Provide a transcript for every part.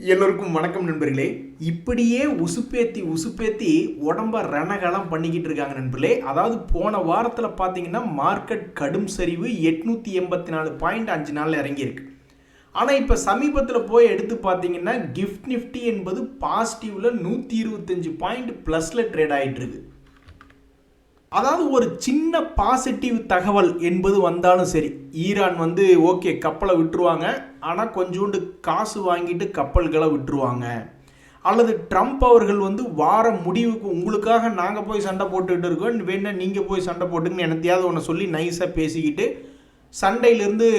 எல்லோருக்கும் வணக்கம் நண்பர்களே. இப்படியே உசுப்பேத்தி உடம்ப ரணகலம் பண்ணிக்கிட்டு இருக்காங்க நண்பர்களே. அதாவது போன வாரத்தில் பார்த்தீங்கன்னா மார்க்கெட் கடும் சரிவு 884.5 நாளில் இறங்கியிருக்கு. ஆனால் இப்போ சமீபத்தில் போய் எடுத்து பார்த்தீங்கன்னா கிஃப்ட் நிஃப்டி என்பது பாசிட்டிவில் 125 பாயிண்ட் ப்ளஸில் ட்ரேட் ஆகிட்டு இருக்கு. அதாவது ஒரு சின்ன பாசிட்டிவ் தகவல் என்பது வந்தாலும் சரி, ஈரான் ஓகே கப்பலை விட்டுருவாங்க, ஆனால் கொஞ்சோண்டு காசு வாங்கிட்டு கப்பல்களை விட்டுருவாங்க, அல்லது ட்ரம்ப் அவர்கள் வார முடிவுக்கு உங்களுக்காக நாங்கள் போய் சண்டை போட்டுக்கிட்டு இருக்கோம், வேணா நீங்கள் போய் சண்டை போட்டுங்கன்னு எனத்தையாவது ஒன்று சொல்லி நைஸாக பேசிக்கிட்டு சண்டையிலேருந்து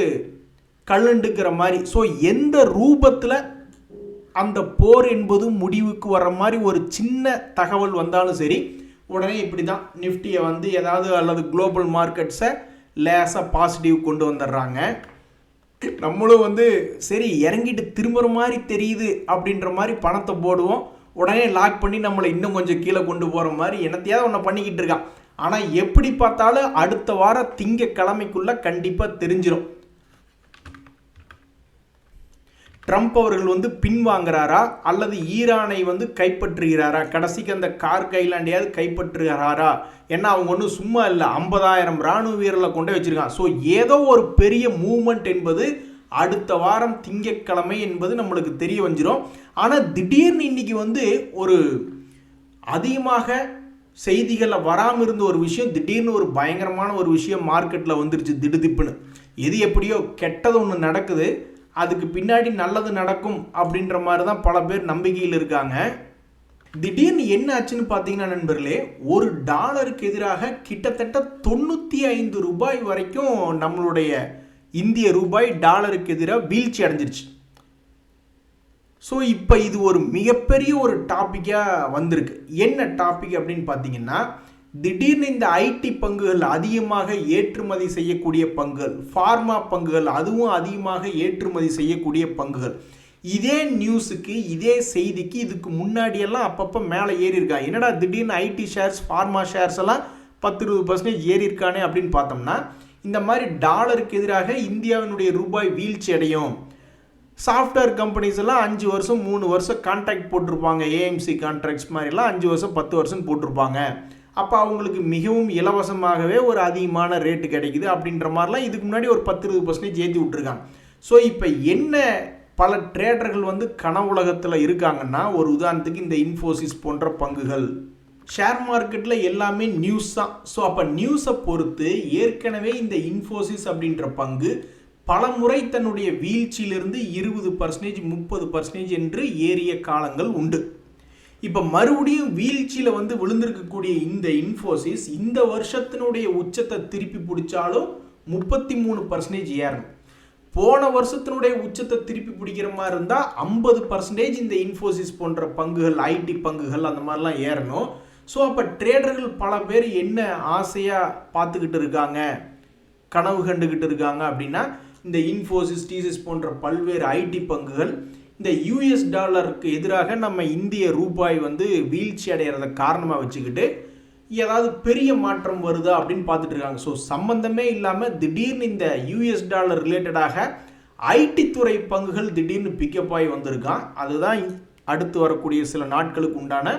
கல்லுண்டுக்கிற மாதிரி. ஸோ எந்த ரூபத்தில் அந்த போர் என்பது முடிவுக்கு வர்ற மாதிரி ஒரு சின்ன தகவல் வந்தாலும் சரி, உடனே இப்படி தான் நிஃப்டியை ஏதாவது அல்லது குளோபல் மார்க்கெட்ஸை லேசாக பாசிட்டிவ் கொண்டு வந்துடுறாங்க. நம்மளும் சரி இறங்கிட்டு திரும்புகிற மாதிரி தெரியுது அப்படின்ற மாதிரி பணத்தை போடுவோம், உடனே லாக் பண்ணி நம்மளை இன்னும் கொஞ்சம் கீழே கொண்டு போகிற மாதிரி என்னத்தையாவது ஒன்று பண்ணிக்கிட்டு இருக்கான். ஆனால் எப்படி பார்த்தாலும் அடுத்த வாரம் திங்கக்கிழமைக்குள்ளே கண்டிப்பாக தெரிஞ்சிடும் ட்ரம்ப் அவர்கள் பின்வாங்கிறாரா அல்லது ஈரானை கைப்பற்றுகிறாரா, கடைசிக்கு அந்த கார்க் ஐலாண்டையாவது கைப்பற்றுகிறாரா. ஏன்னா அவங்க ஒன்றும் சும்மா இல்லை, 50,000 இராணுவ வீரர்களை கொண்டு வச்சிருக்காங்க. ஸோ ஏதோ ஒரு பெரிய மூவ்மெண்ட் என்பது அடுத்த வாரம் திங்கட்கிழமை என்பது நம்மளுக்கு தெரிய வந்துடும். ஆனால் திடீர்னு இன்னைக்கு ஒரு அதிகமாக செய்திகளில் வராமல் இருந்த ஒரு விஷயம் திடீர்னு ஒரு பயங்கரமான ஒரு விஷயம் மார்க்கெட்டில் வந்துருச்சு திடுதிப்புன்னு. எது எப்படியோ கெட்டது ஒன்று நடக்குது, அதுக்கு பின்னாடி நல்லது நடக்கும் அப்படின்ற மாதிரி தான் பல பேர் நம்பிக்கையில் இருக்காங்க. திடீர்னு என்ன ஆச்சுன்னு பார்த்தீங்கன்னா நண்பர்களே, ஒரு டாலருக்கு எதிராக கிட்டத்தட்ட 95 ரூபாய் வரைக்கும் நம்மளுடைய இந்திய ரூபாய் டாலருக்கு எதிராக வீழ்ச்சி அடைஞ்சிருச்சு. ஸோ இப்போ இது ஒரு மிகப்பெரிய ஒரு டாப்பிக்காக வந்திருக்கு. என்ன டாபிக் அப்படின்னு பார்த்தீங்கன்னா, திடீர்னு இந்த ஐடி பங்குகள் அதிகமாக ஏற்றுமதி செய்யக்கூடிய பங்குகள், ஃபார்மா பங்குகள் அதுவும் அதிகமாக ஏற்றுமதி செய்யக்கூடிய பங்குகள், இதே நியூஸுக்கு இதே செய்திக்கு இதுக்கு முன்னாடியெல்லாம் அப்பப்போ மேலே ஏறி இருக்கா. என்னடா திடீர்னு ஐடி ஷேர்ஸ் ஃபார்மா ஷேர்ஸ் எல்லாம் 10-20% ஏறி இருக்கானே அப்படின்னு பார்த்தோம்னா, இந்த மாதிரி டாலருக்கு எதிராக இந்தியாவினுடைய ரூபாய் வீழ்ச்சி அடையும். சாஃப்ட்வேர் கம்பெனிஸ் எல்லாம் 5 வருஷம் 3 வருஷம் கான்ட்ராக்ட் போட்டிருப்பாங்க, ஏஎம்சி கான்ட்ராக்ட்ஸ் மாதிரிலாம் 5 வருஷம் 10 வருஷம் போட்டிருப்பாங்க. அப்போ அவங்களுக்கு மிகவும் இலவசமாகவே ஒரு அதிகமான ரேட்டு கிடைக்குது அப்படின்ற மாதிரிலாம் இதுக்கு முன்னாடி ஒரு 10-20% ஏற்றி விட்டுருக்காங்க. ஸோ இப்போ என்ன பல ட்ரேடர்கள் கனவுலகத்தில் இருக்காங்கன்னா, ஒரு உதாரணத்துக்கு இந்த இன்ஃபோசிஸ் போன்ற பங்குகள் ஷேர் மார்க்கெட்டில் எல்லாமே நியூஸ் தான். ஸோ அப்போ நியூஸை பொறுத்து ஏற்கனவே இந்த இன்ஃபோசிஸ் அப்படின்ற பங்கு பல முறை தன்னுடைய வீழ்ச்சியிலிருந்து 20% 30% என்று ஏறிய காலங்கள் உண்டு. இப்போ மறுபடியும் வீழ்ச்சியில் விழுந்திருக்கக்கூடிய இந்த இன்ஃபோசிஸ் இந்த வருஷத்தினுடைய உச்சத்தை திருப்பி பிடிச்சாலும் 33% ஏறணும். போன வருஷத்தினுடைய உச்சத்தை திருப்பி பிடிக்கிற மாதிரி இருந்தால் 50% இந்த இன்ஃபோசிஸ் போன்ற பங்குகள், ஐடி பங்குகள் அந்த மாதிரிலாம் ஏறணும். ஸோ அப்போ ட்ரேடர்கள் பல பேர் என்ன ஆசையாக பார்த்துக்கிட்டு இருக்காங்க, கனவு கண்டுக்கிட்டு இருக்காங்க அப்படின்னா, இந்த இன்ஃபோசிஸ் டிசிஎஸ் போன்ற பல்வேறு ஐடி பங்குகள் இந்த யூஎஸ் டாலருக்கு எதிராக நம்ம இந்திய ரூபாய் வீழ்ச்சி அடைகிறத காரணமாக வச்சுக்கிட்டு ஏதாவது பெரிய மாற்றம் வருதா அப்படின்னு பார்த்துட்டு இருக்காங்க. ஸோ சம்பந்தமே இல்லாமல் திடீர்னு இந்த யூஎஸ் டாலர் ரிலேட்டடாக ஐடி துறை பங்குகள் திடீர்னு பிக்கப் ஆகி வந்திருக்கான். அதுதான் அடுத்து வரக்கூடிய சில நாட்களுக்கு உண்டான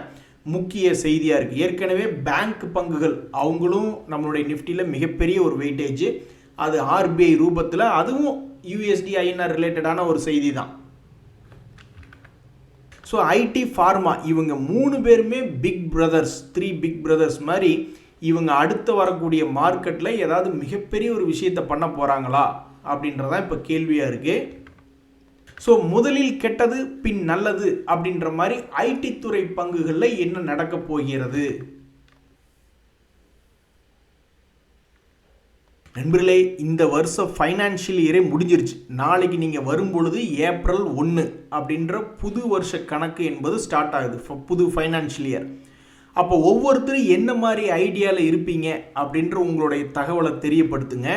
முக்கிய செய்தியாக இருக்குது. ஏற்கனவே பேங்க் பங்குகள் அவங்களும் நம்மளுடைய நிஃப்டியில் மிகப்பெரிய ஒரு வெயிட்டேஜ், அது ஆர்பிஐ ரூபத்தில், அதுவும் யூஎஸ்டி ஐஎன்ஆர் ரிலேட்டடான ஒரு செய்தி தான். ஸோ ஐடி ஃபார்மா இவங்க 3 பேருமே பிக் பிரதர்ஸ், 3 பிக் பிரதர்ஸ் மாதிரி இவங்க அடுத்து வரக்கூடிய மார்க்கெட்டில் ஏதாவது மிகப்பெரிய ஒரு விஷயத்தை பண்ண போகிறாங்களா அப்படின்றதான் இப்போ கேள்வியாக இருக்குது. ஸோ முதலில் கெட்டது பின் நல்லது அப்படின்ற மாதிரி ஐடி துறை பங்குகளில் என்ன நடக்க போகிறது நண்பர்களே? இந்த வருஷம் ஃபைனான்ஷியல் இயரே முடிஞ்சிருச்சு. நாளைக்கு நீங்கள் வரும்பொழுது ஏப்ரல் 1 அப்படின்ற புது வருஷ கணக்கு என்பது ஸ்டார்ட் ஆகுது, புது ஃபைனான்ஷியல் இயர். அப்போ ஒவ்வொருத்தரும் என்ன மாதிரி ஐடியாவில் இருப்பீங்க அப்படின்ற உங்களுடைய தகவலை தெரியப்படுத்துங்க.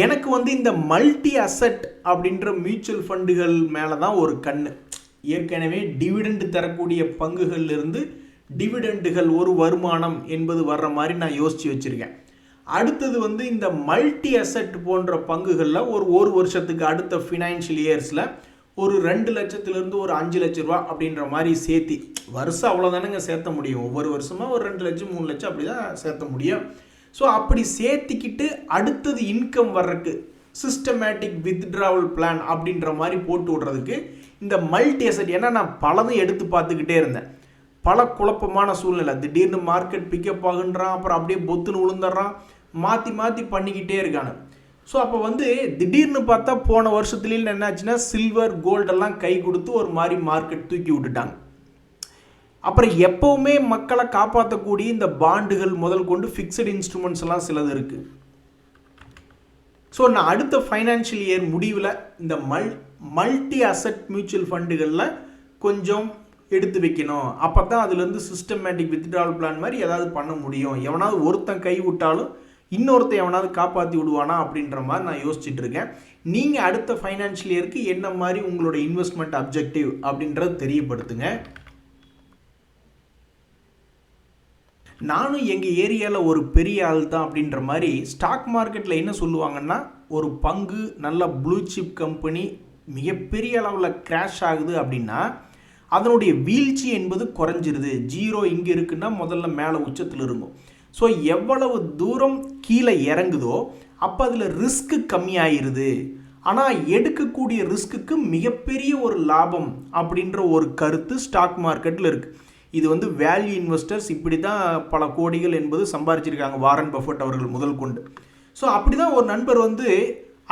எனக்கு இந்த மல்டி அசெட் அப்படின்ற மியூச்சுவல் ஃபண்டுகள் மேலே தான் ஒரு கண்ணு. ஏற்கனவே டிவிடெண்ட் தரக்கூடிய பங்குகள்லேருந்து டிவிடெண்டுகள் ஒரு வருமானம் என்பது வர்ற மாதிரி நான் யோசித்து வச்சுருக்கேன். அடுத்தது இந்த மல்டி அசெட் போன்ற பங்குகளில் ஒரு வருஷத்துக்கு அடுத்த ஃபினான்ஷியல் இயர்ஸில் ஒரு 2 லட்சத்துலேருந்து ஒரு 5 லட்ச ரூபா அப்படின்ற மாதிரி சேர்த்தி, வருஷம் அவ்வளோதானங்க சேர்த்த முடியும், ஒவ்வொரு வருஷமாக ஒரு 2 லட்சம் 3 லட்சம் அப்படி தான் சேர்த்த முடியும். ஸோ அப்படி சேர்த்திக்கிட்டு அடுத்தது இன்கம் வர்றதுக்கு சிஸ்டமேட்டிக் வித்ட்ராவல் பிளான் அப்படின்ற மாதிரி போட்டு விடுறதுக்கு இந்த மல்டி அசெட். ஏன்னா நான் பலதும் எடுத்து பார்த்துக்கிட்டே இருந்தேன், பல குழப்பமான சூழ்நிலை, திடீர்னு மார்க்கெட் பிக்கப் ஆகுன்றான், அப்புறம் அப்படியே பொத்துன்னு விழுந்துடுறான், மாற்றி மாற்றி பண்ணிக்கிட்டே இருக்கானு. ஸோ அப்போ வந்து திடீர்னு பார்த்தா போன வருஷத்துலேயும் என்னாச்சுன்னா சில்வர் கோல்டெல்லாம் கை கொடுத்து ஒரு மாதிரி மார்க்கெட் தூக்கி விட்டுட்டாங்க. அப்புறம் எப்போவுமே மக்களை காப்பாற்றக்கூடிய இந்த பாண்டுகள் முதல் கொண்டு ஃபிக்ஸட் இன்ஸ்ட்ருமெண்ட்ஸ் எல்லாம் சிலது இருக்குது. ஸோ நான் அடுத்த ஃபைனான்ஷியல் இயர் முடிவில் இந்த மல்டி அசெட் மியூச்சுவல் ஃபண்டுகளில் கொஞ்சம் எடுத்து வைக்கணும். அப்போ தான் அதுலேருந்து சிஸ்டமேட்டிக் வித்ட்ராவல் பிளான் மாதிரி ஏதாவது பண்ண முடியும். எவனாவது ஒருத்தன் கை விட்டாலும் இன்னொருத்தன் எவனாவது காப்பாற்றி விடுவானா அப்படின்ற மாதிரி நான் யோசிச்சுட்டு இருக்கேன். நீங்கள் அடுத்த ஃபைனான்ஷியல் இயருக்கு என்ன மாதிரி உங்களோட இன்வெஸ்ட்மெண்ட் அப்ஜெக்டிவ் அப்படின்றது தெரியப்படுத்துங்க. நானும் எங்கள் ஏரியாவில் ஒரு பெரிய ஆள் தான் அப்படின்ற மாதிரி ஸ்டாக் மார்க்கெட்டில் என்ன சொல்லுவாங்கன்னா, ஒரு பங்கு நல்ல ப்ளூ சிப் கம்பெனி மிகப்பெரிய அளவில் கிராஷ் ஆகுது அப்படின்னா அதனுடைய வீழ்ச்சி என்பது குறைஞ்சிருது. ஜீரோ இங்கே இருக்குன்னா முதல்ல மேலே உச்சத்தில் இருக்கும். ஸோ எவ்வளவு தூரம் கீழே இறங்குதோ அப்போ அதில் ரிஸ்க்கு கம்மியாயிருது. ஆனால் எடுக்கக்கூடிய ரிஸ்க்குக்கு மிகப்பெரிய ஒரு லாபம் அப்படின்ற ஒரு கருத்து ஸ்டாக் மார்க்கெட்டில் இருக்குது. இது வந்து வேல்யூ இன்வெஸ்டர்ஸ் இப்படி தான் பல கோடிகள் என்பது சம்பாரிச்சிருக்காங்க, வாரன் பஃபட் அவர்கள் முதல் கொண்டு. ஸோ அப்படி தான் ஒரு நண்பர் வந்து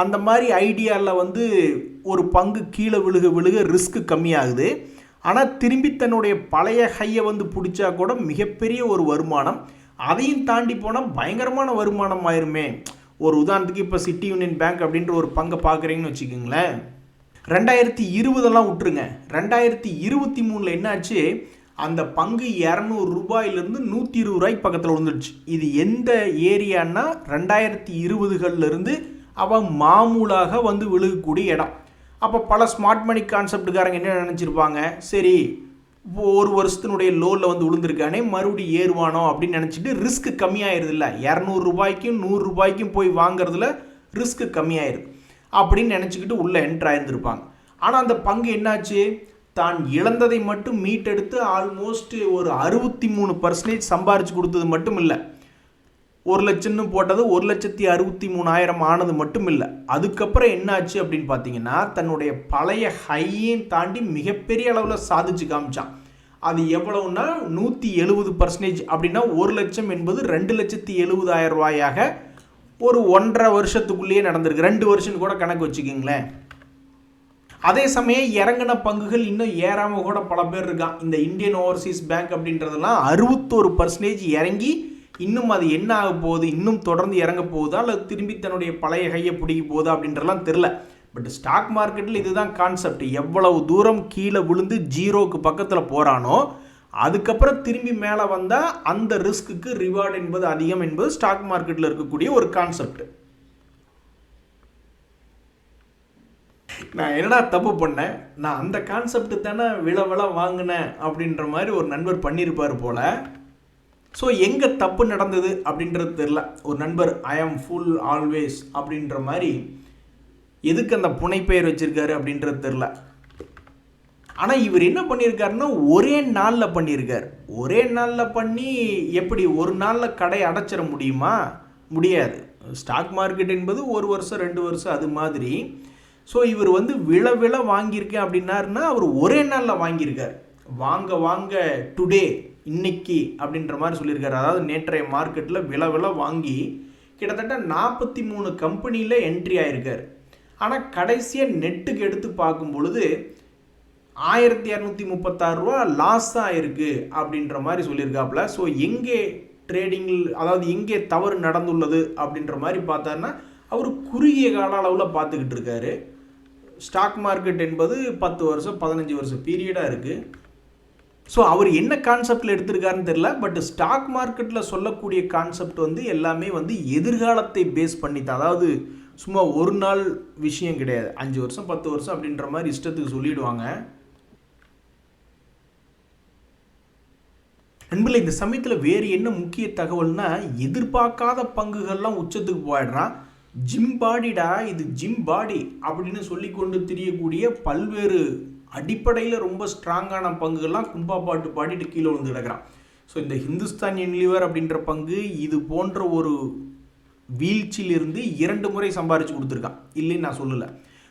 அந்த மாதிரி ஐடியாவில் வந்து ஒரு பங்கு கீழே விழுக ரிஸ்க்கு கம்மியாகுது. ஆனால் திரும்பி தன்னுடைய பழைய ஹையை வந்து பிடிச்சா கூட மிகப்பெரிய ஒரு வருமானம், அதையும் தாண்டி போனால் பயங்கரமான வருமானம் ஆயிருமே. ஒரு உதாரணத்துக்கு இப்போ சிட்டி யூனியன் பேங்க் அப்படின்ற ஒரு பங்கை பார்க்குறீங்கன்னு வச்சுக்கோங்களேன், 2020 விட்டுருங்க, 2023 என்னாச்சு, அந்த பங்கு 200 ரூபாயிலிருந்து 120 ரூபாய்க்கு பக்கத்தில் விழுந்துடுச்சு. இது எந்த ஏரியான்னா 2020 அவன் மாமூலாக வந்து விழுகக்கூடிய இடம். அப்போ பல ஸ்மார்ட் மணி கான்செப்டுக்காரங்க என்ன நினச்சிருப்பாங்க, சரி ஒரு வருஷத்தினுடைய லோவில் வந்து விழுந்திருக்கானே மறுபடியும் ஏறுவானோ அப்படின்னு நினச்சிட்டு ரிஸ்க் கம்மியாயிருது. இல்லை, 200 ரூபாய்க்கும் 100 ரூபாய்க்கும் போய் வாங்குறதுல ரிஸ்க் கம்மியாயிருது அப்படின்னு நினச்சிக்கிட்டு உள்ளே என்ட்ரு ஆயிருந்திருப்பாங்க. ஆனால் அந்த பங்கு என்னாச்சு, தான் இழந்ததை மட்டும் மீட்டெடுத்து ஆல்மோஸ்ட் ஒரு 63% சம்பாரித்து கொடுத்தது மட்டும் இல்லை, 1 லட்சம்னு போட்டது 1,63,000 ஆனது மட்டும் இல்லை. அதுக்கப்புறம் என்னாச்சு அப்படின்னு பார்த்தீங்கன்னா தன்னுடைய பழைய ஹையையும் தாண்டி மிகப்பெரிய அளவில் சாதிச்சு காமிச்சான். அது எவ்வளவுன்னா 170% அப்படின்னா 1 லட்சம் என்பது 2,70,000 ரூபாயாக ஒரு 1.5 வருஷத்துக்குள்ளேயே நடந்திருக்கு. 2 வருஷம் கூட கணக்கு வச்சுக்கிங்களேன். அதே சமயம் இறங்கின பங்குகள் இன்னும் ஏறாமல் கூட பல பேர் இருக்கான். இந்த இந்தியன் ஓவர்சீஸ் பேங்க் அப்படின்றதெல்லாம் 61% இறங்கி இன்னும் அது என்ன ஆக போகுது, இன்னும் தொடர்ந்து இறங்க போகுதா இல்லை திரும்பி தன்னுடைய பழைய கையை பிடிக்க போகுதா அப்படின்றலாம் தெரில. பட் ஸ்டாக் மார்க்கெட்டில் இதுதான் கான்செப்ட், எவ்வளவு தூரம் கீழே விழுந்து ஜீரோக்கு பக்கத்தில் போகிறானோ அதுக்கப்புறம் திரும்பி மேலே வந்தால் அந்த ரிஸ்க்குக்கு ரிவார்டு என்பது அதிகம் என்பது ஸ்டாக் மார்க்கெட்டில் இருக்கக்கூடிய ஒரு கான்செப்ட். நான் என்னடா தப்பு பண்ணேன், நான் அந்த கான்செப்ட் தானே விலை வாங்கினேன் அப்படின்ற மாதிரி ஒரு நண்பர் பண்ணியிருப்பார் போல். ஸோ எங்கே தப்பு நடந்தது அப்படின்றது தெரில. ஒரு நண்பர் ஐ ஆம் ஃபுல் ஆல்வேஸ் அப்படின்ற மாதிரி எதுக்கு அந்த புனைப்பெயர் வச்சுருக்காரு அப்படின்றது தெரில. ஆனால் இவர் என்ன பண்ணியிருக்காருன்னா ஒரே நாளில் பண்ணியிருக்கார். ஒரே நாளில் பண்ணி எப்படி ஒரு நாளில் கடை அடைச்சிட முடியுமா? முடியாது. ஸ்டாக் மார்க்கெட் என்பது 1 வருஷம் 2 வருஷம் அது மாதிரி. ஸோ இவர் வந்து விலை வாங்கியிருக்கேன் அப்படின்னாருன்னா அவர் ஒரே நாளில் வாங்கியிருக்கார். வாங்க டுடே இன்னைக்கு அப்படின்ற மாதிரி சொல்லியிருக்காரு. அதாவது நேற்றைய மார்க்கெட்டில் விலை வாங்கி கிட்டத்தட்ட 43 கம்பெனியில் என்ட்ரி ஆகிருக்கார். ஆனால் கடைசியாக நெட்டுக்கு எடுத்து பார்க்கும் பொழுது 1236 ரூபா லாஸாக இருக்குது அப்படின்ற மாதிரி சொல்லியிருக்காப்புல. ஸோ எங்கே ட்ரேடிங்கில் அதாவது எங்கே தவறு நடந்துள்ளது அப்படின்ற மாதிரி பார்த்தாருன்னா அவர் குறுகிய கால அளவில் பார்த்துக்கிட்டு இருக்காரு. ஸ்டாக் மார்க்கெட் என்பது 10 வருஷம் 15 வருஷம் பீரியடாக இருக்குது. ஸோ அவர் என்ன கான்செப்டில் எடுத்திருக்காருன்னு தெரியல. பட் ஸ்டாக் மார்க்கெட்டில் சொல்லக்கூடிய கான்செப்ட் வந்து எல்லாமே வந்து எதிர்காலத்தை பேஸ் பண்ணி தான். அதாவது சும்மா ஒரு நாள் விஷயம் கிடையாது, 5 வருஷம் 10 வருஷம் அப்படின்ற மாதிரி இஷ்டத்துக்கு சொல்லிடுவாங்க. நண்பர்களே, இந்த சமயத்தில் வேறு என்ன முக்கிய தகவல்னா, எதிர்பார்க்காத பங்குகள்லாம் உச்சத்துக்கு போயிடுறான். ஜிம் பாடிடா, இது ஜிம் பாடி அப்படின்னு சொல்லி கொண்டு திரியக்கூடிய பல்வேறு அடிப்படையில் ரொம்ப ஸ்ட்ராங்கான பங்குகள்லாம் கும்பா பாட்டு பாடிட்டு கீழே விழுந்து கிடக்கிறான். ஸோ இந்த ஹிந்துஸ்தான் யூனிலிவர் அப்படின்ற பங்கு இது போன்ற ஒரு வீழ்ச்சியிலிருந்து 2 முறை சம்பாரித்து கொடுத்துருக்கான், இல்லைன்னு நான் சொல்லலை.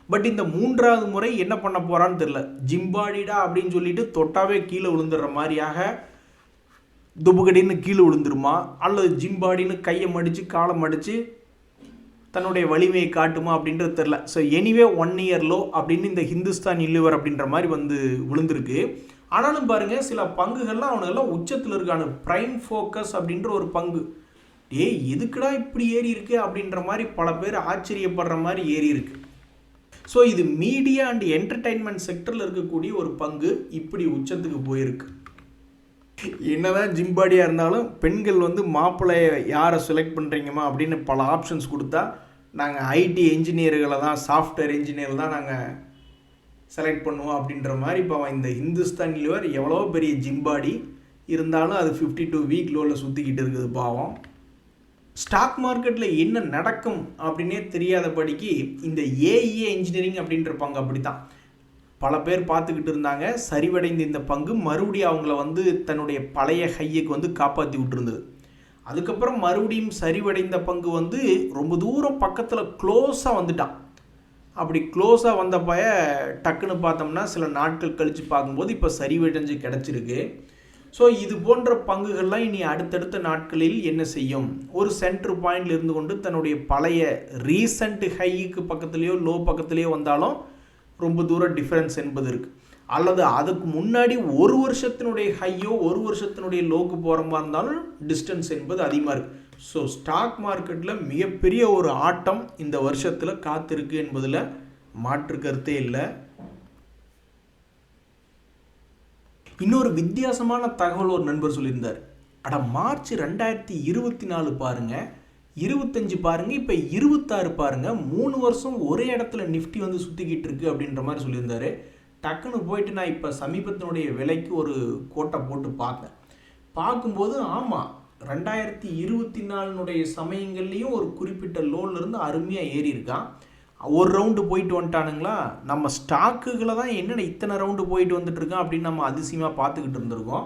பட் இந்த 3வது முறை என்ன பண்ண போகிறான்னு தெரில. ஜிம்பாடிடா அப்படின்னு சொல்லிட்டு தொட்டாவே கீழே விழுந்துடுற மாதிரியாக துபுகடின்னு கீழே விழுந்துருமா, அல்லது ஜிம்பாடின்னு கையை மடித்து காலை மடித்து தன்னுடைய வலிமையை காட்டுமா அப்படின்றது தெரில. ஸோ எனிவே 1 இயர் லோ அப்படின்னு இந்த ஹிந்துஸ்தான் யூனிலிவர் அப்படின்ற மாதிரி வந்து விழுந்திருக்கு. ஆனாலும் பாருங்கள், சில பங்குகள்லாம் அவனுங்கெல்லாம் உச்சத்தில் இருக்கானு. ப்ரைம் ஃபோக்கஸ் அப்படின்ற ஒரு பங்கு, எதுக்குடா இப்படி ஏறி இருக்கு அப்படின்ற மாதிரி பல பேர் ஆச்சரியப்படுற மாதிரி ஏறி இருக்கு. ஸோ இது மீடியா அண்ட் என்டர்டைன்மெண்ட் செக்டரில் இருக்கக்கூடிய ஒரு பங்கு இப்படி உச்சத்துக்கு போயிருக்கு. என்னதான் ஜிம்பாடியாக இருந்தாலும் பெண்கள் வந்து மாப்பிள்ளையை யாரை செலக்ட் பண்ணுறீங்கம்மா அப்படின்னு பல ஆப்ஷன்ஸ் கொடுத்தா நாங்கள் ஐடி என்ஜினியர்களை தான், சாஃப்ட்வேர் இன்ஜினியர் தான் நாங்கள் செலக்ட் பண்ணுவோம் அப்படின்ற மாதிரி. இப்போ அவன் இந்த ஹிந்துஸ்தான் யூனிலிவர் எவ்வளோ பெரிய ஜிம்பாடி இருந்தாலும் அது 52 வீக் லோவில் சுற்றிக்கிட்டு இருக்குது பாவம். ஸ்டாக் மார்க்கெட்டில் என்ன நடக்கும் அப்படின்னே தெரியாதபடிக்கு இந்த ஏஇஏ இன்ஜினியரிங் அப்படின்ற பங்கு அப்படி தான் பல பேர் பார்த்துக்கிட்டு இருந்தாங்க. சரிவடைந்த இந்த பங்கு மறுபடியும் அவங்கள வந்து தன்னுடைய பழைய ஹையைக்கு வந்து காப்பாற்றி விட்டுருந்தது. அதுக்கப்புறம் மறுபடியும் சரிவடைந்த பங்கு வந்து ரொம்ப தூரம் பக்கத்தில் க்ளோஸாக வந்துட்டான். அப்படி க்ளோஸாக வந்த பய டக்குன்னு பார்த்தோம்னா சில நாட்கள் கழித்து பார்க்கும்போது இப்போ சரிவடைஞ்சு கிடச்சிருக்கு. ஸோ இது போன்ற பங்குகள்லாம் இனி அடுத்தடுத்த நாட்களில் என்ன செய்யும், ஒரு சென்ட்ரு பாயிண்டில் இருந்து கொண்டு தன்னுடைய பழைய ரீசண்ட் ஹைக்கு பக்கத்துலேயோ லோ பக்கத்துலேயோ வந்தாலும் ரொம்ப தூரம் டிஃப்ரென்ஸ் என்பது இருக்குது. அல்லது அதுக்கு முன்னாடி ஒரு வருஷத்தினுடைய ஹையோ ஒரு வருஷத்தினுடைய லோக்கு போகிற மாதிரி இருந்தாலும் டிஸ்டன்ஸ் என்பது அதிகமாக இருக்குது. ஸோ ஸ்டாக் மார்க்கெட்டில் மிகப்பெரிய ஒரு ஆட்டம் இந்த வருஷத்தில் காத்திருக்கு என்பதில் மாற்று கருத்தே இல்லை. இன்னொரு வித்தியாசமான தகவல் ஒரு நண்பர் சொல்லியிருந்தார். மார்ச் 2024 பாருங்கள், 25 பாருங்கள், இப்போ 26 பாருங்கள், 3 வருஷம் ஒரே இடத்துல நிஃப்டி வந்து சுற்றிக்கிட்டு இருக்கு அப்படின்ற மாதிரி சொல்லியிருந்தார். டக்குன்னு போயிட்டு நான் இப்போ சமீபத்தினுடைய விலைக்கு ஒரு கோட்டை போட்டு பார்த்தேன். பார்க்கும்போது ஆமாம், 2024 சமயங்கள்லேயும் ஒரு குறிப்பிட்ட லோன்லேருந்து அருமையாக ஏறி இருக்கான். ஒரு ரவுண்டு போயிட்டு வந்துட்டானுங்களா, நம்ம ஸ்டாக்குகளை தான் என்னென்ன இத்தனை ரவுண்டு போயிட்டு வந்துட்டுருக்கான் அப்படின்னு நம்ம அதிசயமாக பார்த்துக்கிட்டு இருந்திருக்கோம்.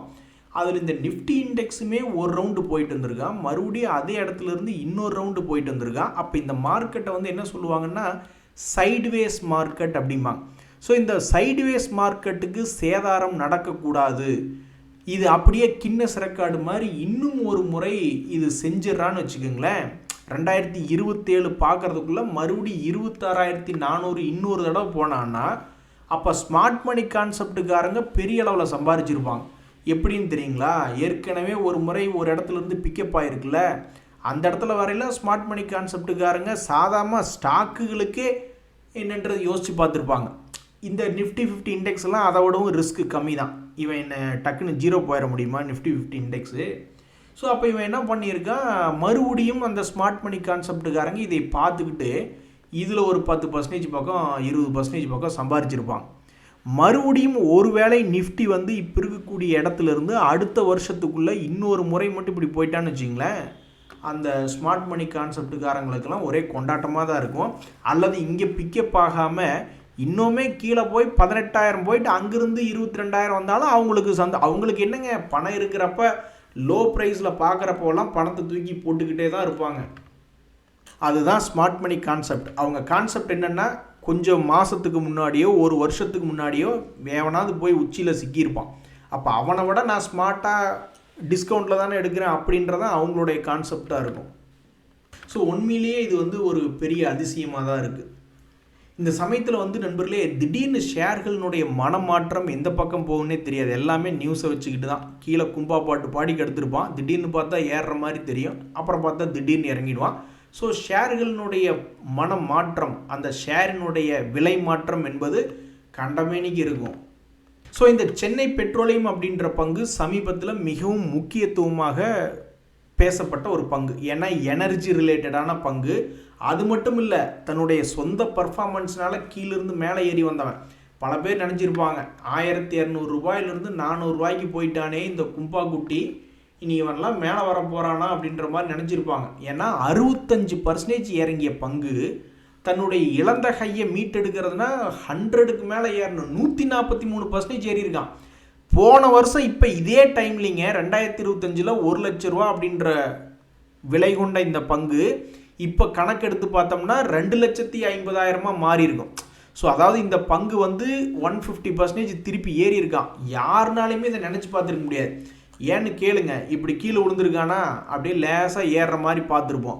அதில் இந்த நிஃப்டி இண்டெக்ஸுமே ஒரு ரவுண்டு போயிட்டு வந்திருக்கான், மறுபடியும் அதே இடத்துலேருந்து இன்னொரு ரவுண்டு போயிட்டு வந்திருக்கான். அப்போ இந்த மார்க்கெட்டை வந்து என்ன சொல்லுவாங்கன்னா சைட்வேஸ் மார்க்கெட் அப்படிம்பாங்க. ஸோ இந்த சைட்வேஸ் மார்க்கெட்டுக்கு சேதாரம் நடக்கக்கூடாது, இது அப்படியே கின்னஸ் ரெக்கார்டு மாதிரி இன்னும் ஒரு முறை இது செஞ்சிடறான்னு வச்சுக்கோங்களேன். 2027 பார்க்குறதுக்குள்ளே மறுபடியும் 26,400 இன்னொரு தடவை போனான்னா அப்போ ஸ்மார்ட் மணி கான்செப்டுக்காரங்க பெரிய அளவில் சம்பாரிச்சிருப்பாங்க. எப்படின்னு தெரியுங்களா, ஏற்கனவே ஒரு முறை ஒரு இடத்துலேருந்து பிக்கப் ஆகிருக்குல்ல, அந்த இடத்துல வரையில ஸ்மார்ட் மணி கான்செப்டுக்காரங்க சாதாரண ஸ்டாக்குகளுக்கே என்னன்றது யோசித்து பார்த்துருப்பாங்க. இந்த நிஃப்டி 50 இண்டெக்ஸ்லாம் அதை விடவும் ரிஸ்க்கு கம்மி தான். இவன் என்ன டக்குன்னு 0 போயிட முடியுமா நிஃப்டி 50 இண்டெக்ஸு? ஸோ அப்போ இவன் என்ன பண்ணியிருக்கான், மறுபடியும் அந்த ஸ்மார்ட் மணி கான்செப்டுக்காரங்க இதை பார்த்துக்கிட்டு இதில் ஒரு 10% பக்கம் 20% பக்கம் சம்பாரிச்சிருப்பாங்க. மறுபடியும் ஒருவேளை நிஃப்டி வந்து இப்போ இருக்கக்கூடிய இடத்துலேருந்து அடுத்த வருஷத்துக்குள்ளே இன்னொரு முறை மட்டும் இப்படி போயிட்டான்னு வச்சிங்களேன், அந்த ஸ்மார்ட் மணி கான்செப்டுக்காரங்களுக்கெல்லாம் ஒரே கொண்டாட்டமாக தான் இருக்கும். அல்லது இங்கே பிக்கப் ஆகாமல் இன்னுமே கீழே போய் 18,000 போயிட்டு அங்கேருந்து 22,000 வந்தாலும் அவங்களுக்கு அவங்களுக்கு என்னங்க, பணம் இருக்கிறப்ப லோ ப்ரைஸில் பார்க்குறப்போலாம் பணத்தை தூக்கி போட்டுக்கிட்டே தான் இருப்பாங்க. அதுதான் ஸ்மார்ட் மணி கான்செப்ட். அவங்க கான்செப்ட் என்னென்னா, கொஞ்சம் மாதத்துக்கு முன்னாடியோ ஒரு வருஷத்துக்கு முன்னாடியோ வேவனாவது போய் உச்சியில் சிக்கியிருப்பான். அப்போ அவனை விட நான் ஸ்மார்ட்டாக டிஸ்கவுண்ட்டில் தானே எடுக்கிறேன் அப்படின்றதான் அவங்களுடைய கான்செப்டாக இருக்கும். ஸோ உண்மையிலேயே இது வந்து ஒரு பெரிய அதிசயமாக தான் இருக்குது. இந்த சமயத்தில் வந்து நண்பர்களே, திடீர்னு ஷேர்களுடைய மனமாற்றம் எந்த பக்கம் போகுன்னே தெரியாது. எல்லாமே நியூஸை வச்சுக்கிட்டு தான் கீழே கும்பா பாட்டு பாடிக்கு எடுத்துருப்பான், திடீர்னு பார்த்தா ஏறுற மாதிரி தெரியும், அப்புறம் பார்த்தா திடீர்னு இறங்கிடுவான். ஸோ ஷேர்களுடைய மனமாற்றம், அந்த ஷேரினுடைய விலை மாற்றம் என்பது கண்டமேனிக்கு இருக்கும். ஸோ இந்த சென்னை பெட்ரோலியம் அப்படின்ற பங்கு சமீபத்தில் மிகவும் முக்கியத்துவமாக பேசப்பட்ட ஒரு பங்கு. ஏன்னா எனர்ஜி ரிலேட்டடான பங்கு. அது மட்டும் இல்லை, தன்னுடைய சொந்த பர்ஃபார்மன்ஸ்னால கீழிருந்து மேலே ஏறி வந்தவன். பல பேர் நினச்சிருப்பாங்க 1,200 ரூபாயிலிருந்து 400 ரூபாய்க்கு போயிட்டானே இந்த கும்பா குட்டி, இனி இவன்லாம் மேலே வர போகிறானா அப்படின்ற மாதிரி நினச்சிருப்பாங்க. ஏன்னா 65% இறங்கிய பங்கு தன்னுடைய இழந்த கையை மீட்டெடுக்கிறதுனா 100க்கு மேலே ஏறணும். 143% ஏறி இருக்கான். போன வருஷம் இப்போ இதே டைம்லிங்க 2025 1,00,000 அப்படின்ற விலை கொண்ட இந்த பங்கு இப்போ கணக்கெடுத்து பார்த்தோம்னா 2,50,000 மாறி இருக்கும். ஸோ அதாவது இந்த பங்கு வந்து 150% திருப்பி ஏறி இருக்கான். யாருனாலையுமே இதை நினச்சி பார்த்துருக்க முடியாது. ஏன்னு கேளுங்க, இப்படி கீழே விழுந்துருக்கானா அப்படியே லேசாக ஏறுற மாதிரி பார்த்துருப்போம்.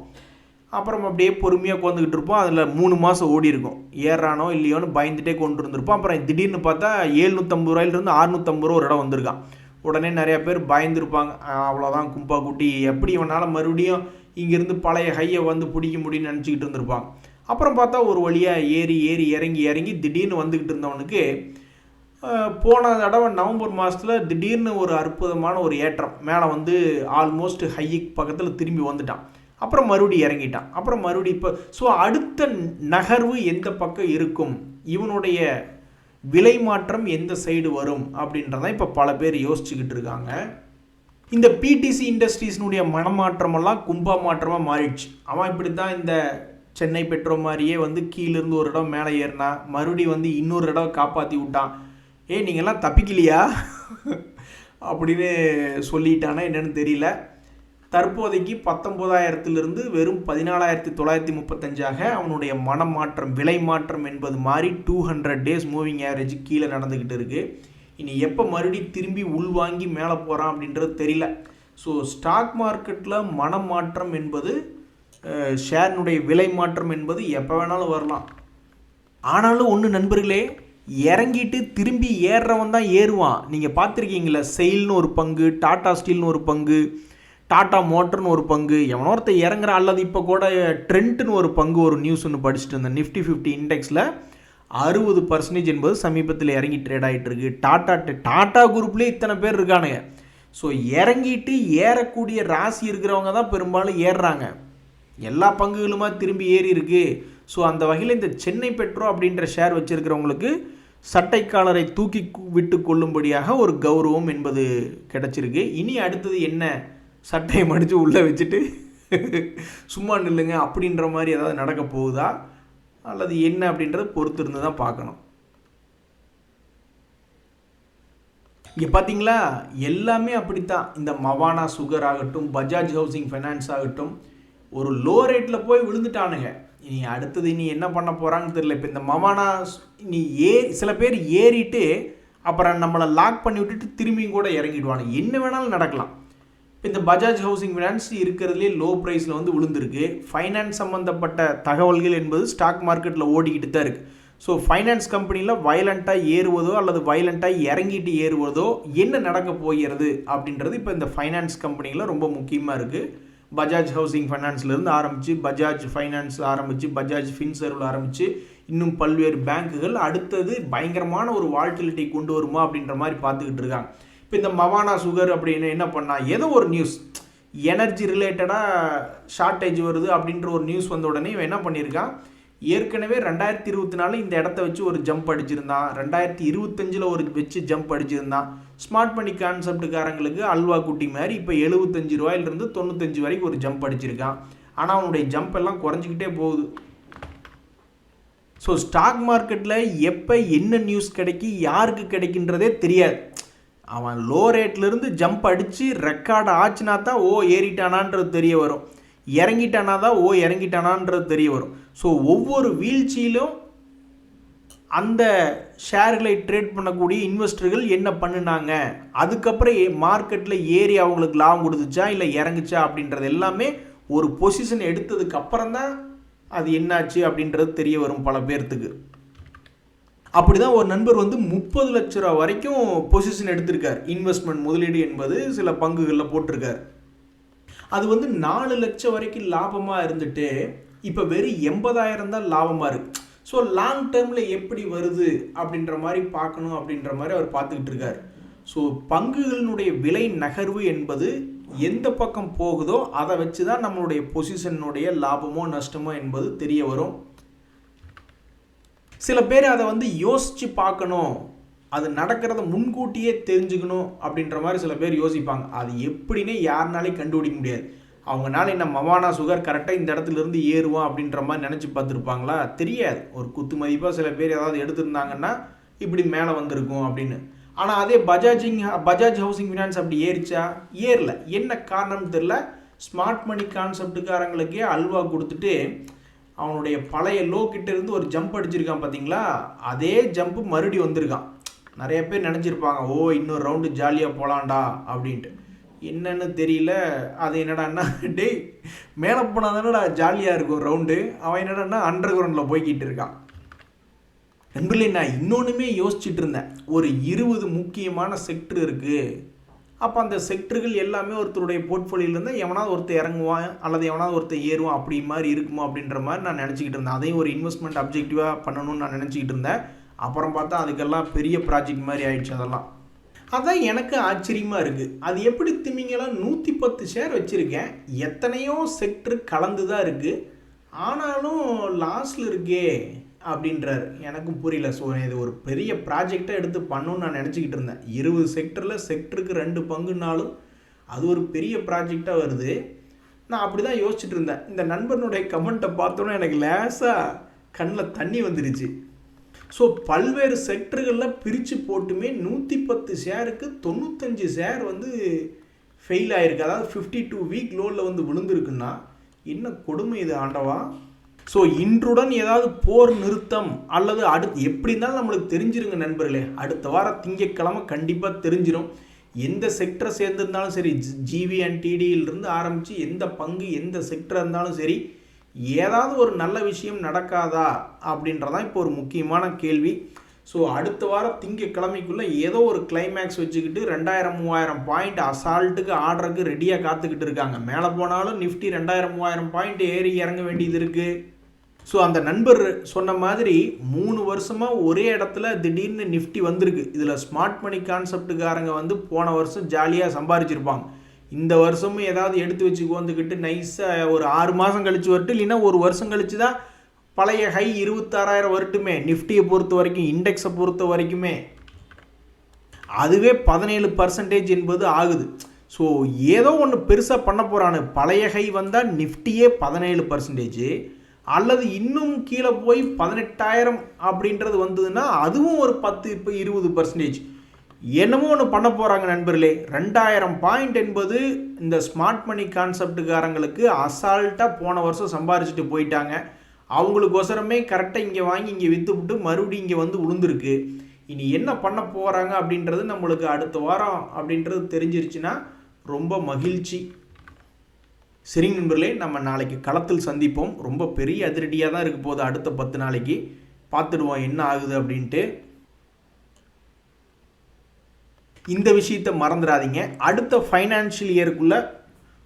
அப்புறம் அப்படியே பொறுமையாக உட்காந்துக்கிட்டு இருப்போம். அதில் 3 மாதம் ஓடி இருக்கும். ஏறானோ இல்லையோன்னு பயந்துட்டே கொண்டு இருந்திருப்போம். அப்புறம் திடீர்னு பார்த்தா 750 650 ஒரு இடம் வந்திருக்கான். உடனே நிறையா பேர் பயந்துருப்பாங்க. அவ்வளோதான் கும்பா குட்டி, எப்படி இவனால் மறுபடியும் இங்கேருந்து பழைய ஹையை வந்து பிடிக்க முடியும்னு நினச்சிக்கிட்டு இருந்திருப்பாங்க. அப்புறம் பார்த்தா ஒரு வழியாக ஏறி ஏறி இறங்கி இறங்கி திடீர்னு வந்துக்கிட்டு இருந்தவனுக்கு போன தடவை நவம்பர் மாதத்தில் திடீர்னு ஒரு அற்புதமான ஒரு ஏற்றம். மேலே வந்து ஆல்மோஸ்ட் ஹைக்கு பக்கத்தில் திரும்பி வந்துட்டான். அப்புறம் மறுபடியும் இறங்கிட்டான். அப்புறம் மறுபடியும் இப்போ ஸோ அடுத்த நகர்வு எந்த பக்கம் இருக்கும், இவனுடைய விலை மாற்றம் எந்த சைடு வரும் அப்படின்றதான் இப்போ பல பேர் யோசிச்சுக்கிட்டு இருக்காங்க. இந்த பிடிசி இண்டஸ்ட்ரீஸ்னுடைய மனமாற்றமெல்லாம் கும்பா மாற்றமாக மாறிடுச்சு. அவன் இப்படி தான் இந்த சென்னை பெட்ரோ மாதிரியே வந்து கீழேருந்து ஒரு இடம் மேலே ஏறினா மறுபடியும் வந்து இன்னொரு இடம் காப்பாற்றி விட்டான். நீங்கள்லாம் தப்பிக்கலையா அப்படின்னு சொல்லிட்டானா என்னன்னு தெரியல. தற்போதைக்கு 19,000 வெறும் 14,935 அவனுடைய மனமாற்றம் விலை மாற்றம் என்பது மாதிரி 200 டேஸ் மூவிங் ஆவரேஜ் கீழே நடந்துக்கிட்டு இருக்குது. இனி எப்போ மறுபடியும் திரும்பி உள்வாங்கி மேலே போகிறான் அப்படின்றது தெரியல. ஸோ ஸ்டாக் மார்க்கெட்டில் மனமாற்றம் என்பது ஷேர்னுடைய விலை மாற்றம் என்பது எப்போ வேணாலும் வரலாம். ஆனாலும் ஒன்று நண்பர்களே, இறங்கிட்டு திரும்பி ஏறுறவன் தான் ஏறுவான். நீங்கள் பார்த்துருக்கீங்களா, செயில்னு ஒரு பங்கு, டாடா ஸ்டீல்னு ஒரு பங்கு, டாடா மோட்டர்னு ஒரு பங்கு, எவனோ ஒருத்தர் இறங்குற. அல்லது இப்போ கூட ட்ரெண்ட்னு ஒரு பங்கு, ஒரு நியூஸ் ஒன்று படிச்சுட்டு இருந்தேன். நிஃப்டி 50 இண்டெக்ஸில் 60% என்பது சமீபத்தில் இறங்கி ட்ரேட் ஆகிட்டு இருக்கு. டாடா குரூப்லேயே இத்தனை பேர் இருக்கானுங்க. ஸோ இறங்கிட்டு ஏறக்கூடிய ராசி இருக்கிறவங்க தான் பெரும்பாலும் ஏறுறாங்க. எல்லா பங்குகளுமா திரும்பி ஏறி இருக்கு. ஸோ அந்த வகையில் இந்த சென்னை பெட்ரோ அப்படின்ற ஷேர் வச்சுருக்கிறவங்களுக்கு சட்டைக்காலரை தூக்கி விட்டு கொள்ளும்படியாக ஒரு கௌரவம் என்பது கிடச்சிருக்கு. இனி அடுத்தது என்ன, சட்டையை மடித்து உள்ளே வச்சுட்டு சும்மா நில்லுங்க அப்படின்ற மாதிரி ஏதாவது நடக்க போகுதா அல்லது என்ன அப்படின்றத பொறுத்து இருந்து தான் பார்க்கணும். இங்கே பார்த்தீங்களா, எல்லாமே அப்படித்தான். இந்த மவானா சுகர் ஆகட்டும், பஜாஜ் ஹவுசிங் ஃபைனான்ஸ் ஆகட்டும், ஒரு லோ ரேட்டில் போய் விழுந்துட்டானுங்க. இனி அடுத்தது இனி என்ன பண்ண போகிறாங்கன்னு தெரியல. இப்போ இந்த மவானா நீ சில பேர் ஏறிட்டு அப்புறம் நம்மளை லாக் பண்ணி விட்டுட்டு திரும்பியும் கூட இறங்கிடுவானுங்க. என்ன வேணாலும் நடக்கலாம். இப்போ இந்த பஜாஜ் ஹவுசிங் ஃபைனான்ஸ் இருக்கிறதுலே லோ ப்ரைஸில் வந்து விழுந்திருக்கு. ஃபைனான்ஸ் சம்மந்தப்பட்ட தகவல்கள் என்பது ஸ்டாக் மார்க்கெட்டில் ஓடிக்கிட்டு தான் இருக்குது. ஸோ ஃபைனான்ஸ் கம்பெனியில் வயலண்ட்டாக ஏறுவதோ அல்லது வயலண்ட்டாக இறங்கிட்டு ஏறுவதோ என்ன நடக்க போகிறது அப்படின்றது இப்போ இந்த ஃபைனான்ஸ் கம்பெனியில் ரொம்ப முக்கியமாக இருக்குது. பஜாஜ் ஹவுசிங் ஃபைனான்ஸ்லேருந்து ஆரம்பித்து பஜாஜ் ஃபைனான்ஸ் ஆரம்பித்து பஜாஜ் ஃபின்சர்வில் ஆரம்பித்து இன்னும் பல்வேறு பேங்க்குகள் அடுத்தது பயங்கரமான ஒரு வால்டிலிட்டி கொண்டு வருமா அப்படின்ற மாதிரி பார்த்துக்கிட்டு இருக்காங்க. இப்போ இந்த மவானா சுகர் அப்படின்னு என்ன பண்ணால், ஏதோ ஒரு நியூஸ் எனர்ஜி ரிலேட்டடாக ஷார்ட்டேஜ் வருது அப்படின்ற ஒரு நியூஸ் வந்த உடனே இவன் என்ன பண்ணியிருக்கான், ஏற்கனவே 2024 இந்த இடத்த வச்சு ஒரு ஜம்ப் அடிச்சிருந்தான், 2025 ஒரு வச்சு ஜம்ப் அடிச்சிருந்தான். ஸ்மார்ட் மணி கான்செப்டுக்காரங்களுக்கு அல்வா குட்டி மாதிரி இப்போ 75 ரூபாயிலிருந்து 95 வரைக்கும் ஒரு ஜம்ப் அடிச்சிருக்கான். ஆனால் அவனுடைய ஜம்ப் எல்லாம் குறைஞ்சிக்கிட்டே போகுது. ஸோ ஸ்டாக் மார்க்கெட்டில் எப்போ என்ன நியூஸ் கிடைக்கி யாருக்கு கிடைக்கின்றதே தெரியாது. அவன் லோ ரேட்லேருந்து ஜம்ப் அடித்து ரெக்கார்டு ஆச்சுனா தான் ஏறிட்டானான்றது தெரிய வரும், இறங்கிட்டானா தான் இறங்கிட்டானான்றது தெரிய வரும். ஸோ ஒவ்வொரு வீழ்ச்சியிலும் அந்த ஷேர்களை ட்ரேட் பண்ணக்கூடிய இன்வெஸ்டர்கள் என்ன பண்ணினாங்க, அதுக்கப்புறம் மார்க்கெட்டில் ஏறி அவங்களுக்கு லாபம் கொடுத்துச்சா இல்லை இறங்குச்சா அப்படின்றது எல்லாமே ஒரு பொசிஷன் எடுத்ததுக்கு அப்புறம் தான் அது என்னாச்சு அப்படின்றது தெரிய வரும் பல பேர்த்துக்கு. அப்படி தான் ஒரு நண்பர் வந்து 30 லட்ச ரூபா வரைக்கும் பொசிஷன் எடுத்திருக்கார். இன்வெஸ்ட்மெண்ட் முதலீடு என்பது சில பங்குகளில் போட்டிருக்கார். அது வந்து 4 லட்சம் வரைக்கும் லாபமாக இருந்துட்டு இப்போ வெறும் 80,000 தான் லாபமாக இருக்குது. ஸோ லாங் டேர்மில் எப்படி வருது அப்படின்ற மாதிரி பார்க்கணும் அப்படின்ற மாதிரி அவர் பார்த்துக்கிட்டு இருக்கார். ஸோ பங்குகளினுடைய விலை நகர்வு என்பது எந்த பக்கம் போகுதோ அதை வச்சு தான் நம்மளுடைய பொசிஷனுடைய லாபமோ நஷ்டமோ என்பது தெரிய வரும். சில பேர் அதை வந்து யோசித்து பார்க்கணும், அது நடக்கிறத முன்கூட்டியே தெரிஞ்சுக்கணும் அப்படின்ற மாதிரி சில பேர் யோசிப்பாங்க. அது எப்படின்னே யாருனாலையும் கண்டுபிடிக்க முடியாது. அவங்கனால என்ன மவானா சுகர் கரெக்டாக இந்த இடத்துல இருந்து ஏறுவான் அப்படின்ற மாதிரி நினச்சி பார்த்துருப்பாங்களா? தெரியாது. ஒரு குத்து மதிப்பாக சில பேர் ஏதாவது எடுத்திருந்தாங்கன்னா இப்படி மேலே வந்திருக்கும் அப்படின்னு. ஆனால் அதே பஜாஜ் ஹவுசிங் ஃபினான்ஸ் அப்படி ஏறிச்சா? ஏறல. என்ன காரணம்னு தெரில. ஸ்மார்ட் மணி கான்செப்டுக்காரங்களுக்கே அல்வா கொடுத்துட்டு அவனுடைய பழைய லோ கிட்ட இருந்து ஒரு ஜம்ப் அடிச்சிருக்கான் பார்த்தீங்களா? அதே ஜம்ப்பு மறுபடி வந்திருக்கான். நிறைய பேர் நினச்சிருப்பாங்க, ஓ இன்னொரு ரவுண்டு ஜாலியாக போகலான்டா அப்படின்ட்டு. என்னன்னு தெரியல. அது என்னடான்னா, டேய் மேலே போனால் தானடா ஜாலியாக இருக்கும் ரவுண்டு, அவன் என்னடான்னா அண்டர் கிரவுண்டில் போய்கிட்டு இருக்கான். நண்பர்களே, நான் இன்னொன்றுமே யோசிச்சுட்டு இருந்தேன். ஒரு 20 முக்கியமான செக்டர் இருக்குது. அப்போ அந்த செக்டர்கள் எல்லாமே ஒருத்தருடைய போர்ட்ஃபோலியோவில் இருந்தால் எவனாவது ஒருத்தர் இறங்குவான் அல்லது எவனாவது ஒருத்தர் ஏறுவான் அப்படி மாதிரி இருக்குமோ அப்படின்ற மாதிரி நான் நினச்சிக்கிட்டு இருந்தேன். அதையும் ஒரு இன்வெஸ்ட்மெண்ட் அப்ஜெக்டிவாக பண்ணணும்னு நான் நினச்சிக்கிட்டு இருந்தேன். அப்புறம் பார்த்தா அதுக்கெல்லாம் பெரிய ப்ராஜெக்ட் மாதிரி ஆயிடுச்சு. அதான் எனக்கு ஆச்சரியமாக இருக்குது. அது எப்படி திமிங்கலாம் 110 ஷேர் வச்சுருக்கேன், எத்தனையோ செக்டர் கலந்து தான் இருக்குது, ஆனாலும் லாஸில் இருக்கே அப்படின்றார். எனக்கும் புரியல. ஸோ இது ஒரு பெரிய ப்ராஜெக்டாக எடுத்து பண்ணணும்னு நான் நினச்சிக்கிட்டு இருந்தேன். 20 செக்டரில் செக்டருக்கு 2 பங்குனாலும் அது ஒரு பெரிய ப்ராஜெக்டாக வருது. நான் அப்படி தான் யோசிச்சுட்டு இருந்தேன். இந்த நண்பனுடைய கமெண்ட்டை பார்த்தோன்னே எனக்கு லேசாக கண்ணில் தண்ணி வந்துருச்சு. ஸோ பல்வேறு செக்டர்களில் பிரித்து போட்டுமே 110 ஷேருக்கு 95 ஷேர் வந்து ஃபெயில் ஆகிருக்கு. அதாவது 52 வீக் லோவில் வந்து விழுந்திருக்குன்னா என்ன கொடுமை இது ஆண்டவா. ஸோ இன்றுடன் ஏதாவது போர் நிறுத்தம் அல்லது அடுத்து எப்படி இருந்தாலும் நம்மளுக்கு தெரிஞ்சிருங்க நண்பர்களே. அடுத்த வாரம் திங்கட்கிழமை கண்டிப்பாக தெரிஞ்சிடும். எந்த செக்டரை சேர்ந்துருந்தாலும் சரி, GV&TDயிலிருந்து ஆரம்பித்து எந்த பங்கு எந்த செக்டர் இருந்தாலும் சரி, ஏதாவது ஒரு நல்ல விஷயம் நடக்காதா அப்படின்றதான் இப்போ ஒரு முக்கியமான கேள்வி. ஸோ அடுத்த வாரம் திங்கட்கிழமைக்குள்ளே ஏதோ ஒரு கிளைமேக்ஸ் வச்சுக்கிட்டு 2000-3000 பாயிண்ட் அசால்ட்டுக்கு ஆர்டருக்கு ரெடியாக காத்துக்கிட்டு இருக்காங்க. மேலே போனாலும் நிஃப்டி 2000-3000 பாயிண்ட் ஏறி இறங்க வேண்டியது இருக்குது. ஸோ அந்த நண்பர் சொன்ன மாதிரி 3 வருஷமாக ஒரே இடத்துல திடீர்னு நிஃப்டி வந்திருக்கு. இதில் ஸ்மார்ட் மணி கான்செப்டுக்காரங்க வந்து போன வருஷம் ஜாலியாக சம்பாரிச்சிருப்பாங்க. இந்த வருஷமும் ஏதாவது எடுத்து வச்சு வந்துக்கிட்டு நைஸாக ஒரு 6 மாதம் கழித்து வரட்டும், இல்லைன்னா ஒரு வருஷம் கழித்து தான் பழைய ஹை 26,000 வரட்டுமே. நிஃப்டியை பொறுத்த வரைக்கும், இண்டெக்ஸை பொறுத்த வரைக்குமே அதுவே 17% என்பது ஆகுது. ஸோ ஏதோ ஒன்று பெருசாக பண்ண போகிறான்னு. பழைய ஹை வந்தால் நிஃப்டியே 17%, அல்லது இன்னும் கீழே போய் 18,000 அப்படின்றது வந்ததுன்னா அதுவும் ஒரு 10-20%. என்னமோ ஒன்று பண்ண போகிறாங்க நண்பர்களே. 2000 பாயிண்ட் என்பது இந்த ஸ்மார்ட் மணி கான்செப்டுக்காரங்களுக்கு அசால்ட்டாக போன வருஷம் சம்பாரிச்சுட்டு போயிட்டாங்க. அவங்களுக்கோசரமே கரெக்டாக இங்கே வாங்கி இங்கே விற்றுவிட்டு மறுபடியும் இங்கே வந்து விழுந்துருக்கு. இனி என்ன பண்ண போகிறாங்க அப்படின்றது நம்மளுக்கு அடுத்த வாரம் அப்படின்றது தெரிஞ்சிருச்சுன்னா ரொம்ப மகிழ்ச்சி. சரிங்க நண்பர்களே, நம்ம நாளைக்கு களத்தில் சந்திப்போம். ரொம்ப பெரிய அதிரடியாக தான் இருக்க போகுது. அடுத்த 10 நாளைக்கு பார்த்துடுவோம் என்ன ஆகுது அப்படின்ட்டு. இந்த விஷயத்தை மறந்துடாதீங்க. அடுத்த ஃபைனான்ஷியல் இயருக்குள்ளே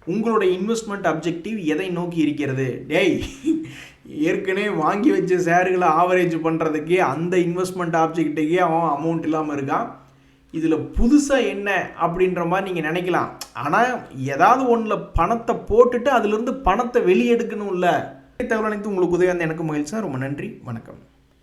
உங்களோட இன்வெஸ்ட்மெண்ட் அப்ஜெக்டிவ் எதை நோக்கி இருக்கிறது? டேய், ஏற்கனவே வாங்கி வச்ச ஷேர்களை ஆவரேஜ் பண்ணுறதுக்கே அந்த இன்வெஸ்ட்மெண்ட் ஆப்ஜெக்ட்டுக்கே அவன் அமௌண்ட் இல்லாமல் இருக்கான். இதில் புதுசாக என்ன அப்படின்ற மாதிரி நீங்கள் நினைக்கலாம். ஆனால் ஏதாவது ஒன்றில் பணத்தை போட்டுட்டு அதிலிருந்து பணத்தை வெளியெடுக்கணும்ல. தகவல் அனைத்து உங்களுக்கு உதவி வந்து எனக்கு மகிழ்ச்சி. ரொம்ப நன்றி, வணக்கம்.